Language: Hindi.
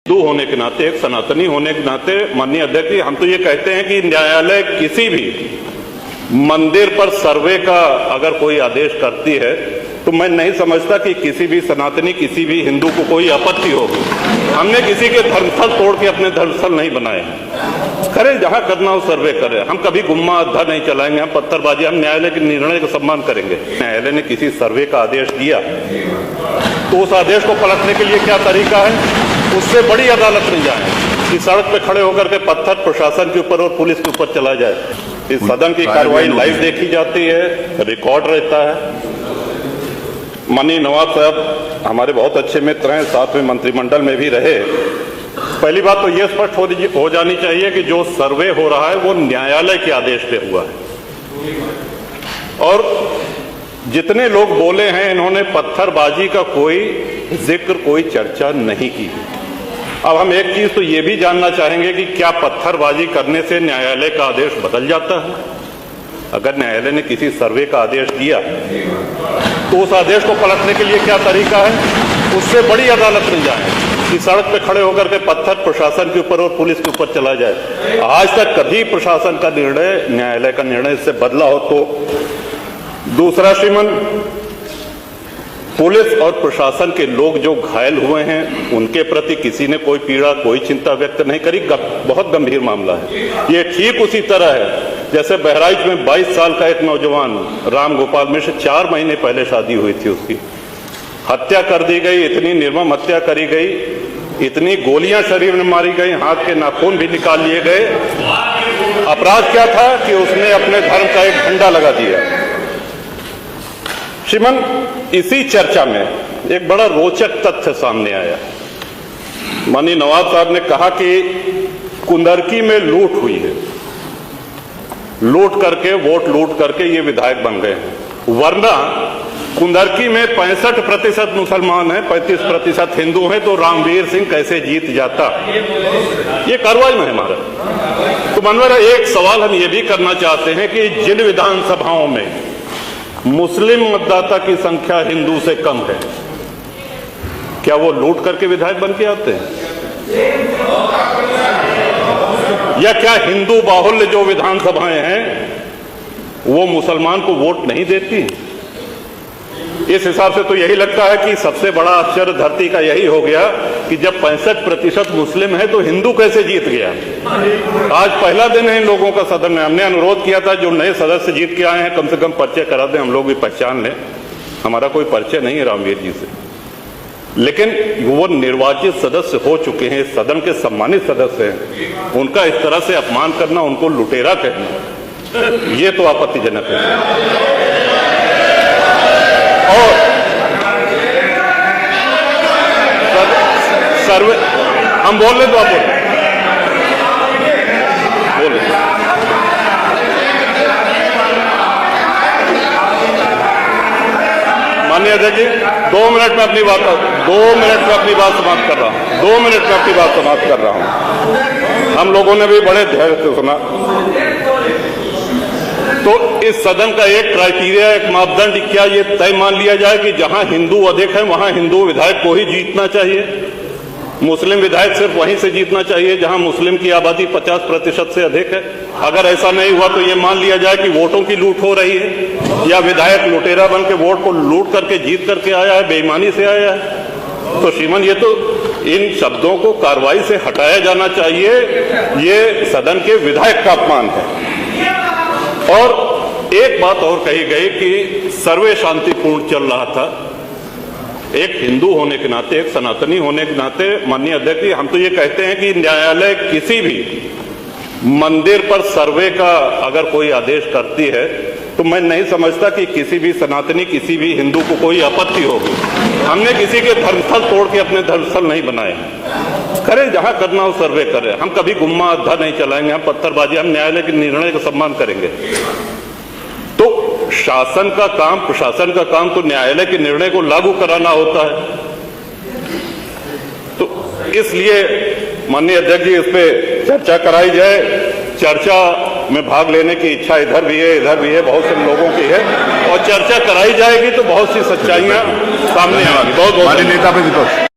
हिंदू होने के नाते, एक सनातनी होने के नाते माननीय अध्यक्ष जी, हम तो ये कहते हैं कि न्यायालय किसी भी मंदिर पर सर्वे का अगर कोई आदेश करती है तो मैं नहीं समझता कि किसी भी सनातनी, किसी भी हिंदू को कोई आपत्ति होगी। हमने किसी के धर्मस्थल तोड़ के अपने धर्मस्थल नहीं बनाए, करें जहां करना हो सर्वे करें। हम कभी गुम्मा अद्धा नहीं चलाएंगे, हम पत्थरबाजी, हम न्यायालय के निर्णय का सम्मान करेंगे। न्यायालय ने किसी सर्वे का आदेश दिया तो उस आदेश को पलटने के लिए क्या तरीका है? उससे बड़ी अदालत नहीं जाए कि सड़क पे खड़े होकर के पत्थर प्रशासन के ऊपर और पुलिस के ऊपर चला जाए। इस सदन की कार्रवाई लाइव देखी जाती है, रिकॉर्ड रहता है। माननीय नवाब साहब हमारे बहुत अच्छे मित्र हैं, साथ में मंत्रिमंडल में भी रहे। पहली बात तो यह स्पष्ट हो जानी चाहिए कि जो सर्वे हो रहा है वो न्यायालय के आदेश पे हुआ है, और जितने लोग बोले हैं इन्होंने पत्थरबाजी का कोई जिक्र, कोई चर्चा नहीं की। अब हम एक चीज तो ये भी जानना चाहेंगे कि क्या पत्थरबाजी करने से न्यायालय का आदेश बदल जाता है? अगर न्यायालय ने किसी सर्वे का आदेश दिया तो उस आदेश को पलटने के लिए क्या तरीका है? उससे बड़ी अदालत नहीं जाए कि सड़क पे खड़े होकर के पत्थर प्रशासन के ऊपर और पुलिस के ऊपर चला जाए। आज तक कभी प्रशासन का निर्णय, न्यायालय का निर्णय इससे बदला हो तो? दूसरा, श्रीमान, पुलिस और प्रशासन के लोग जो घायल हुए हैं उनके प्रति किसी ने कोई पीड़ा, कोई चिंता व्यक्त नहीं करी। बहुत गंभीर मामला है ये। ठीक उसी तरह है जैसे बहराइच में 22 साल का एक नौजवान राम गोपाल मिश्र, 4 महीने पहले शादी हुई थी, उसकी हत्या कर दी गई। इतनी निर्मम हत्या करी गई, इतनी गोलियां शरीर में मारी गई, हाथ के नाखून भी निकाल लिए गए। अपराध क्या था कि उसने अपने धर्म का एक झंडा लगा दिया। श्रीमान, इसी चर्चा में एक बड़ा रोचक तथ्य सामने आया। माननीय नवाब साहब ने कहा कि कुंदरकी में लूट हुई है, लूट करके, वोट लूट करके ये विधायक बन गए हैं। वरना कुंदरकी में 65% मुसलमान हैं, 35% हिंदू हैं, तो रामवीर सिंह कैसे जीत जाता? ये कार्रवाई में है हमारा। तो मनोहर, एक सवाल हम ये भी करना चाहते हैं कि जिन विधानसभाओं में मुस्लिम मतदाता की संख्या हिंदू से कम है, क्या वो लूट करके विधायक बन के आते हैं? या क्या हिंदू बाहुल्य जो विधानसभाएं हैं वो मुसलमान को वोट नहीं देती? इस हिसाब से तो यही लगता है कि सबसे बड़ा आश्चर्य धरती का यही हो गया कि जब 65% मुस्लिम है तो हिंदू कैसे जीत गया? आज पहला दिन है इन लोगों का सदन में। हमने अनुरोध किया था जो नए सदस्य जीत के आए हैं कम से कम परिचय करा दें, हम लोग भी पहचान लें। हमारा कोई परिचय नहीं है रामवीर जी से, लेकिन वो निर्वाचित सदस्य हो चुके हैं, सदन के सम्मानित सदस्य हैं। उनका इस तरह से अपमान करना, उनको लुटेरा कहना, ये तो आपत्तिजनक है। और सर्वे हम बोल रहे तो आप बोले। माननीय अध्यक्ष जी, 2 मिनट में अपनी बात समाप्त कर रहा हूं। 2 मिनट में अपनी बात समाप्त कर रहा हूं। हम लोगों ने भी बड़े धैर्य से सुना। तो इस सदन का एक क्राइटेरिया, एक मापदंड क्या ये तय मान लिया जाए कि जहां हिंदू अधिक है वहां हिंदू विधायक को ही जीतना चाहिए, मुस्लिम विधायक सिर्फ वहीं से जीतना चाहिए जहां मुस्लिम की आबादी 50% से अधिक है? अगर ऐसा नहीं हुआ तो ये मान लिया जाए कि वोटों की लूट हो रही है या विधायक लुटेरा बन के वोट को लूट करके जीत करके आया है, बेईमानी से आया है। तो श्रीमान, ये तो इन शब्दों को कार्रवाई से हटाया जाना चाहिए। ये सदन के विधायक का अपमान है। और एक बात और कही गई कि सर्वे शांतिपूर्ण चल रहा था। एक हिंदू होने के नाते, एक सनातनी होने के नाते माननीय अध्यक्ष जी, हम तो ये कहते हैं कि न्यायालय किसी भी मंदिर पर सर्वे का अगर कोई आदेश करती है तो मैं नहीं समझता कि किसी भी सनातनी, किसी भी हिंदू को कोई आपत्ति होगी। हमने किसी के धर्मस्थल तोड़ के अपने धर्मस्थल नहीं बनाए, करें जहां करना हो सर्वे करें। हम कभी गुम्मा अद्धा नहीं चलाएंगे, हम पत्थरबाजी, हम न्यायालय के निर्णय का सम्मान करेंगे। तो शासन का काम, प्रशासन का काम तो न्यायालय के निर्णय को लागू कराना होता है। तो इसलिए माननीय अध्यक्ष जी, इस पे चर्चा कराई जाए। चर्चा में भाग लेने की इच्छा इधर भी है, इधर भी है, बहुत से लोगों की है, और चर्चा कराई जाएगी तो बहुत सी सच्चाइयां सामने आएंगी। बहुत बहुत नेता पे विपक्ष।